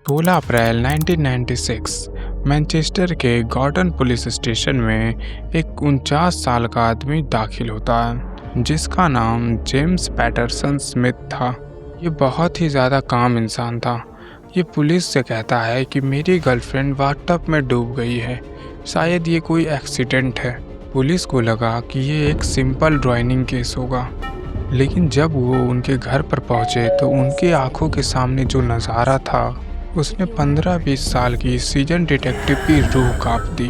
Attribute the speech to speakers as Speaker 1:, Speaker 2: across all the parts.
Speaker 1: 16 अप्रैल 1996 Manchester के Gordon police station में एक 49 साल का आदमी दाखिल होता है जिसका नाम जेम्स पैटरसन स्मिथ था। ये बहुत ही ज़्यादा काम इंसान था। ये पुलिस से कहता है कि मेरी गर्लफ्रेंड बाथटब में डूब गई है, शायद ये कोई एक्सीडेंट है। पुलिस को लगा कि ये एक सिंपल ड्राइनिंग केस होगा, लेकिन जब वो उनके घर पर पहुंचे तो उनकी आंखों के सामने जो नज़ारा था उसने 15-20 साल की सीजन डिटेक्टिव की रूह कांप दी।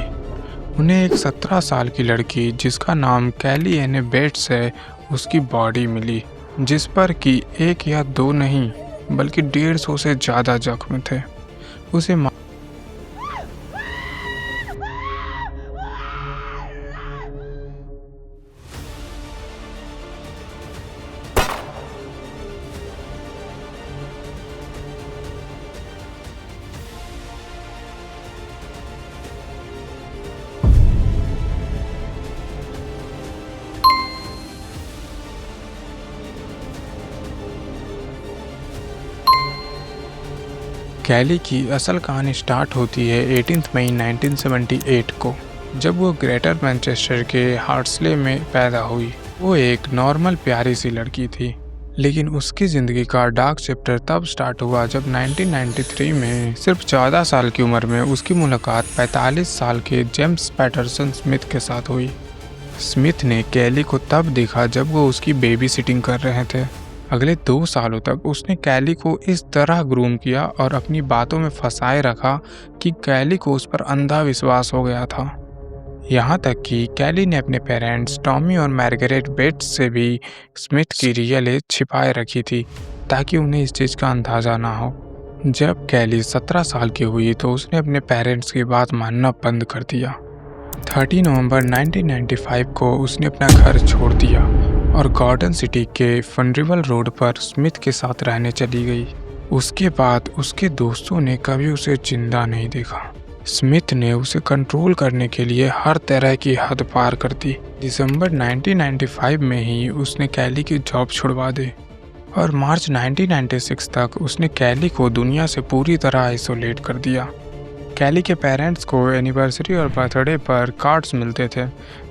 Speaker 1: उन्हें एक 17 साल की लड़की जिसका नाम कैली एने बेट्स है उसकी बॉडी मिली, जिस पर कि 1 या 2 नहीं बल्कि 150 से ज़्यादा जख्म थे। उसे कैली की असल कहानी स्टार्ट होती है 18 मई 1978 को, जब वो ग्रेटर मैनचेस्टर के हार्ट्सले में पैदा हुई। वो एक नॉर्मल प्यारी सी लड़की थी, लेकिन उसकी ज़िंदगी का डार्क चैप्टर तब स्टार्ट हुआ जब 1993 में सिर्फ 14 साल की उम्र में उसकी मुलाकात 45 साल के जेम्स पैटरसन स्मिथ के साथ हुई। स्मिथ ने कैली को तब देखा जब वो उसकी बेबी सिटिंग कर रहे थे। अगले 2 सालों तक उसने कैली को इस तरह ग्रूम किया और अपनी बातों में फंसाए रखा कि कैली को उस पर अंधा विश्वास हो गया था। यहाँ तक कि कैली ने अपने पेरेंट्स टॉमी और मार्गरेट बेट्स से भी स्मिथ की रियल एज छिपाए रखी थी ताकि उन्हें इस चीज़ का अंदाज़ा ना हो। जब कैली 17 साल की हुई तो उसने अपने पेरेंट्स की बात मानना बंद कर दिया। 30 नवंबर 1995 को उसने अपना घर छोड़ दिया और गॉर्डन सिटी के फनरिवल रोड पर स्मिथ के साथ रहने चली गई। उसके बाद उसके दोस्तों ने कभी उसे जिंदा नहीं देखा। स्मिथ ने उसे कंट्रोल करने के लिए हर तरह की हद पार कर दी। दिसंबर 1995 में ही उसने कैली की जॉब छुड़वा दी और मार्च 1996 तक उसने कैली को दुनिया से पूरी तरह आइसोलेट कर दिया। कैली के पेरेंट्स को एनिवर्सरी और बर्थडे पर कार्ड्स मिलते थे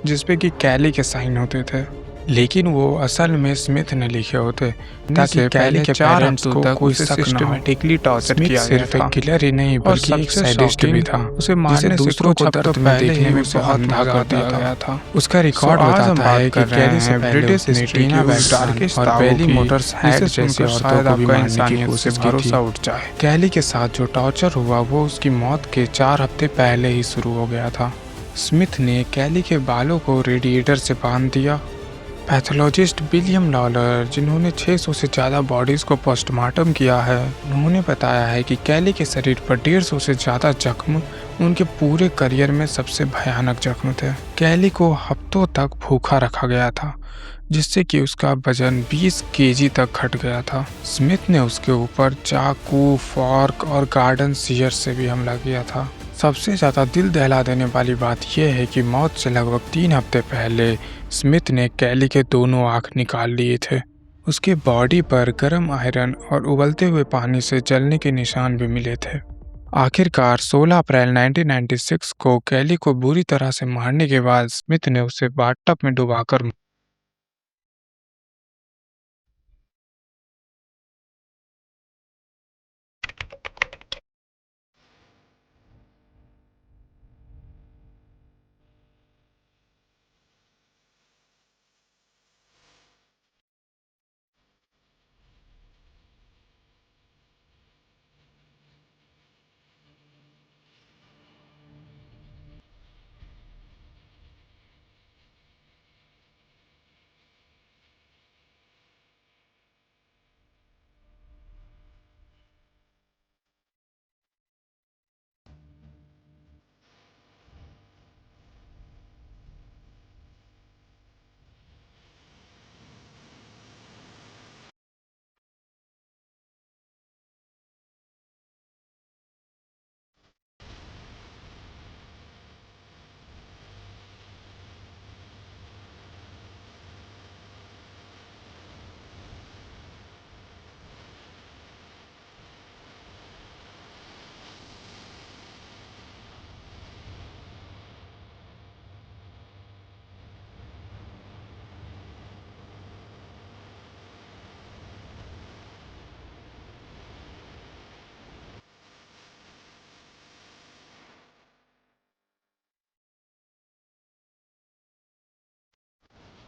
Speaker 1: जिसपे कि कैली के साइन होते थे, लेकिन वो असल में स्मिथ ने लिखे होते ताकि कैली के पेरेंट्स को कोई सिस्टमैटिकली टॉर्चर किया गया था। सिर्फ एक किलर ही नहीं बल्कि एक सैडिस्ट भी था। उसे मारने दूसरों को दर्द में देखने में बहुत अंधा कर दिया गया था। उसका रिकॉर्ड बताता है कि कैली से ब्रिटिश हिस्ट्री और बेली मोटर्स हैड जैसे औरतों को भी मारने की कोशिश भरोसा उठ जाए। कैली के साथ जो टॉर्चर हुआ वो उसकी मौत के 4 हफ्ते पहले ही शुरू हो गया था। स्मिथ ने कैली के बालों को रेडिएटर से बांध दिया। पैथोलॉजिस्ट विलियम लॉलर, जिन्होंने 600 से ज़्यादा बॉडीज़ को पोस्टमार्टम किया है, उन्होंने बताया है कि कैली के शरीर पर 150 से ज़्यादा जख्म उनके पूरे करियर में सबसे भयानक जख्म थे। कैली को हफ्तों तक भूखा रखा गया था, जिससे कि उसका वजन 20 केजी तक घट गया था। स्मिथ ने उसके ऊपर चाकू, फॉर्क और गार्डन सीयर से भी हमला किया था। सबसे ज़्यादा दिल दहला देने वाली बात यह है कि मौत से लगभग 3 हफ्ते पहले स्मिथ ने कैली के दोनों आँख निकाल लिए थे। उसके बॉडी पर गर्म आयरन और उबलते हुए पानी से जलने के निशान भी मिले थे। आखिरकार 16 अप्रैल 1996 को कैली को बुरी तरह से मारने के बाद स्मिथ ने उसे बाथटब में डुबाकर